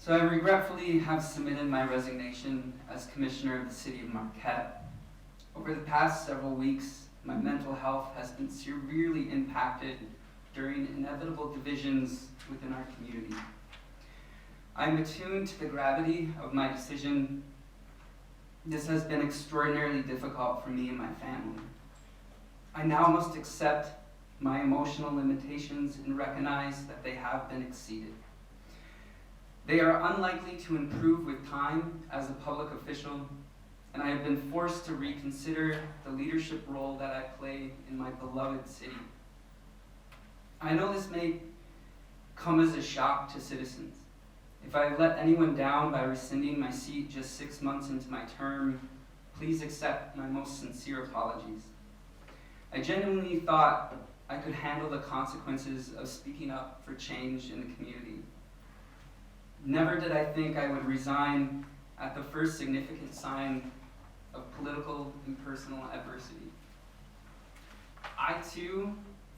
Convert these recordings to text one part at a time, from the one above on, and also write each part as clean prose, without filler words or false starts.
So I regretfully have submitted my resignation as Commissioner of the City of Marquette. Over the past several weeks, my mental health has been severely impacted during inevitable divisions within our community. I am attuned to the gravity of my decision. This has been extraordinarily difficult for me and my family. I now must accept my emotional limitations and recognize that they have been exceeded. They are unlikely to improve with time as a public official, and I have been forced to reconsider the leadership role that I play in my beloved city. I know this may come as a shock to citizens. If I have let anyone down by rescinding my seat just 6 months into my term, please accept my most sincere apologies. I genuinely thought I could handle the consequences of speaking up for change in the community. Never did I think I would resign at the first significant sign of political and personal adversity. I too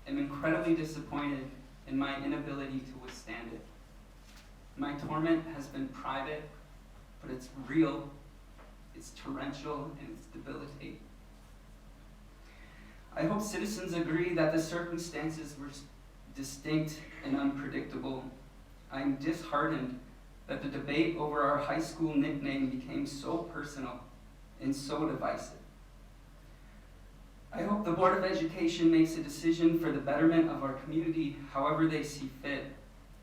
am incredibly disappointed in my inability to withstand it. My torment has been private, but it's real, it's torrential, and it's debilitating. I hope citizens agree that the circumstances were distinct and unpredictable. I am disheartened that the debate over our high school nickname became so personal and so divisive. I hope the Board of Education makes a decision for the betterment of our community however they see fit.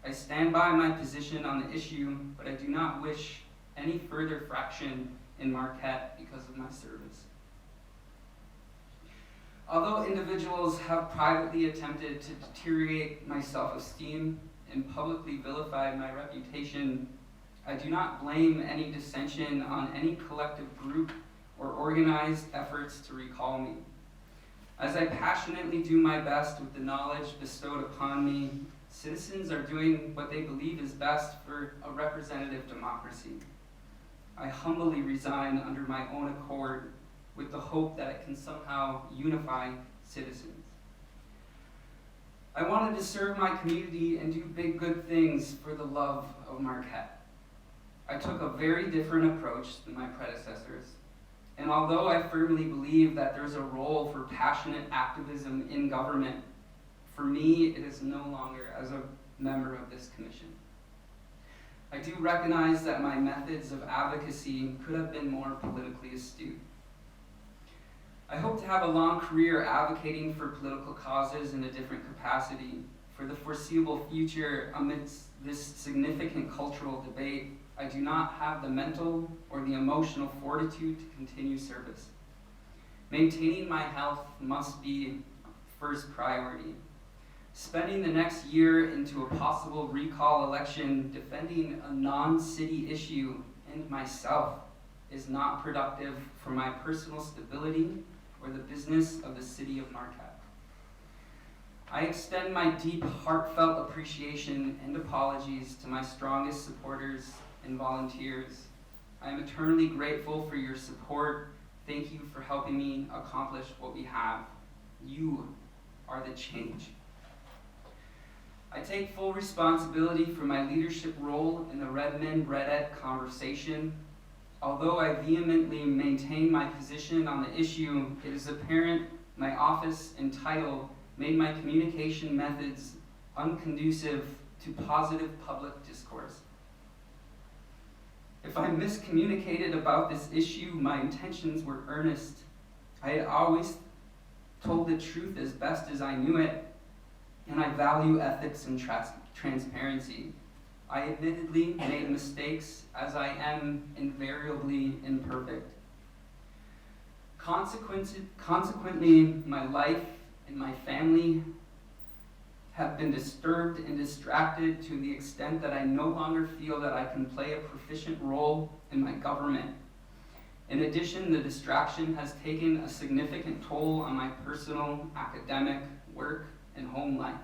I stand by my position on the issue, but I do not wish any further fraction in Marquette because of my service. Although individuals have privately attempted to deteriorate my self-esteem and publicly vilified my reputation, I do not blame any dissension on any collective group or organized efforts to recall me. As I passionately do my best with the knowledge bestowed upon me, citizens are doing what they believe is best for a representative democracy. I humbly resign under my own accord with the hope that it can somehow unify citizens. I wanted to serve my community and do big good things for the love of Marquette. I took a very different approach than my predecessors, and although I firmly believe that there's a role for passionate activism in government, for me it is no longer as a member of this commission. I do recognize that my methods of advocacy could have been more politically astute. I hope to have a long career advocating for political causes in a different capacity. For the foreseeable future, amidst this significant cultural debate, I do not have the mental or the emotional fortitude to continue service. Maintaining my health must be first priority. Spending the next year into a possible recall election defending a non-city issue and myself is not productive for my personal stability or the business of the city of Marquette. I extend my deep, heartfelt appreciation and apologies to my strongest supporters and volunteers. I am eternally grateful for your support. Thank you for helping me accomplish what we have. You are the change. I take full responsibility for my leadership role in the Redmond-Redette conversation. Although I vehemently maintain my position on the issue, it is apparent my office and title made my communication methods unconducive to positive public discourse. If I miscommunicated about this issue, my intentions were earnest. I had always told the truth as best as I knew it, and I value ethics and transparency. I admittedly made mistakes, as I am invariably imperfect. Consequently, my life and my family have been disturbed and distracted to the extent that I no longer feel that I can play a proficient role in my government. In addition, the distraction has taken a significant toll on my personal, academic, work, and home life.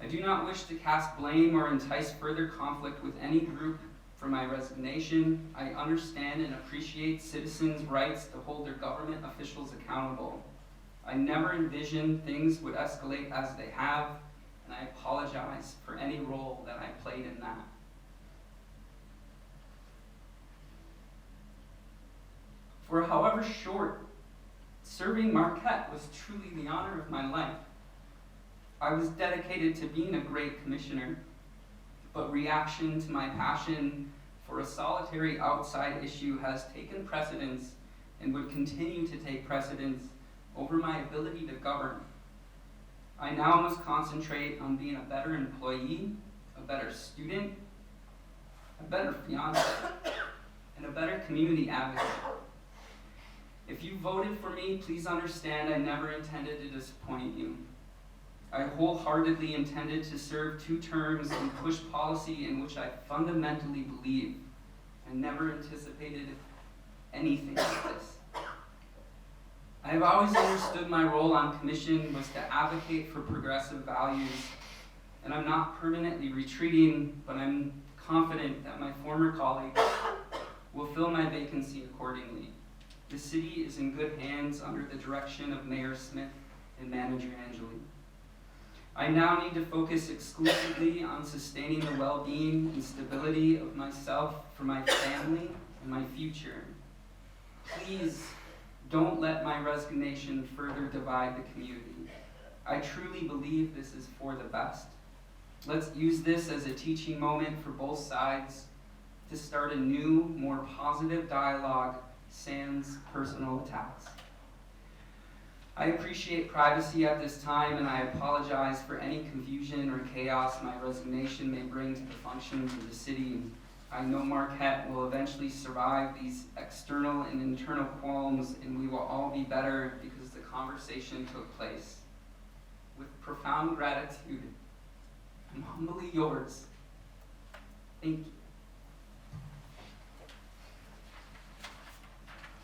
I do not wish to cast blame or entice further conflict with any group for my resignation. I understand and appreciate citizens' rights to hold their government officials accountable. I never envisioned things would escalate as they have, and I apologize for any role that I played in that. For however short, serving Marquette was truly the honor of my life. I was dedicated to being a great commissioner, but reaction to my passion for a solitary outside issue has taken precedence and would continue to take precedence over my ability to govern. I now must concentrate on being a better employee, a better student, a better fiance, and a better community advocate. If you voted for me, please understand I never intended to disappoint you. I wholeheartedly intended to serve 2 terms and push policy in which I fundamentally believe. I never anticipated anything like this. I have always understood my role on commission was to advocate for progressive values, and I'm not permanently retreating, but I'm confident that my former colleagues will fill my vacancy accordingly. The city is in good hands under the direction of Mayor Smith and Manager Angeli. I now need to focus exclusively on sustaining the well-being and stability of myself, for my family, and my future. Please don't let my resignation further divide the community. I truly believe this is for the best. Let's use this as a teaching moment for both sides to start a new, more positive dialogue sans personal attacks. I appreciate privacy at this time, and I apologize for any confusion or chaos my resignation may bring to the functions of the city. I know Marquette will eventually survive these external and internal qualms, and we will all be better because the conversation took place. With profound gratitude, I'm humbly yours. Thank you.